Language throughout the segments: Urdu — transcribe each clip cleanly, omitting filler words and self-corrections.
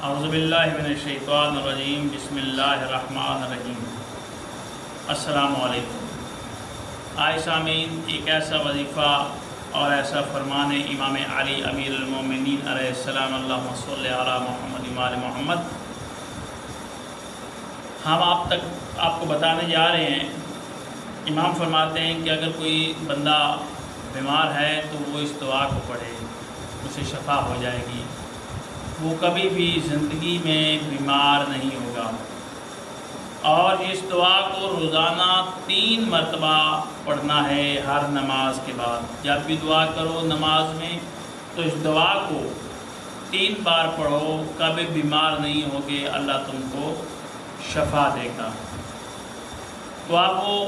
اعوذ باللہ من الشیطان الرجیم بسم اللہ الرحمن الرحیم۔ السلام علیکم۔ آئے سامعین، ایک ایسا وظیفہ اور ایسا فرمان امام علی امیر المومنین علیہ السلام اللہم صلی علی محمد وآل محمد ہم آپ کو بتانے جا رہے ہیں۔ امام فرماتے ہیں کہ اگر کوئی بندہ بیمار ہے تو وہ اس دعا کو پڑھے، اسے شفا ہو جائے گی، وہ کبھی بھی زندگی میں بیمار نہیں ہوگا۔ اور اس دعا کو روزانہ 3 مرتبہ پڑھنا ہے ہر نماز کے بعد۔ جب بھی دعا کرو نماز میں تو اس دعا کو 3 بار پڑھو، کبھی بیمار نہیں ہوگے، اللہ تم کو شفا دے گا۔ تو آپ وہ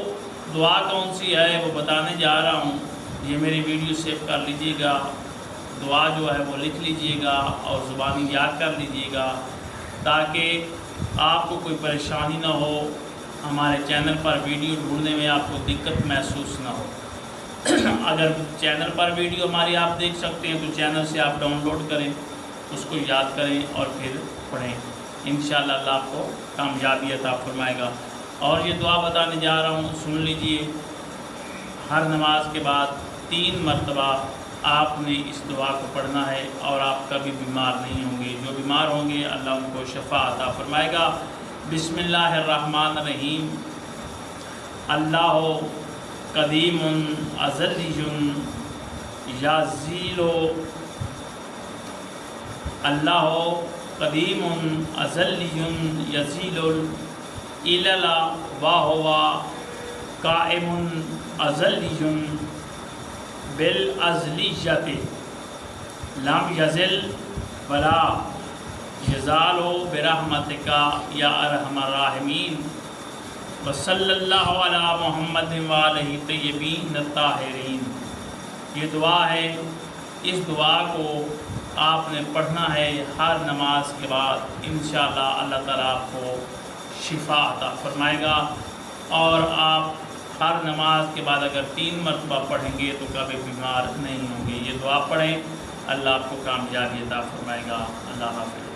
دعا کون سی ہے وہ بتانے جا رہا ہوں۔ یہ میری ویڈیو سیو کر لیجئے گا، دعا جو ہے وہ لکھ لیجئے گا اور زبانی یاد کر لیجئے گا تاکہ آپ کو کوئی پریشانی نہ ہو، ہمارے چینل پر ویڈیو ڈھونڈنے میں آپ کو دقت محسوس نہ ہو۔ اگر چینل پر ویڈیو ہماری آپ دیکھ سکتے ہیں تو چینل سے آپ ڈاؤن لوڈ کریں، اس کو یاد کریں اور پھر پڑھیں۔ انشاءاللہ اللہ آپ کو کامیابی عطا فرمائے گا۔ اور یہ دعا بتانے جا رہا ہوں، سن لیجئے۔ ہر نماز کے بعد 3 مرتبہ آپ نے اس دعا کو پڑھنا ہے اور آپ کبھی بیمار نہیں ہوں گے۔ جو بیمار ہوں گے اللہ ان کو شفا عطا فرمائے گا۔ بسم اللہ الرحمن الرحیم۔ اللہ قدیم ازلی یازیل، اللہ قدیم ازلی یزیل العلل وہو قائم ازلی بالازلیت لم یزل ولا یزال برحمتک یا ارحم الراحمین وصلی اللہ علی محمد وآلہ طیبین الطاہرین۔ یہ دعا ہے، اس دعا کو آپ نے پڑھنا ہے ہر نماز کے بعد۔ انشاءاللہ اللہ تعالیٰ آپ کو شفا عطا فرمائے گا، اور آپ ہر نماز کے بعد اگر 3 مرتبہ پڑھیں گے تو کبھی بیمار نہیں ہوں گے۔ یہ دعا پڑھیں، اللہ آپ کو کامیابی عطا فرمائے گا۔ اللہ حافظ۔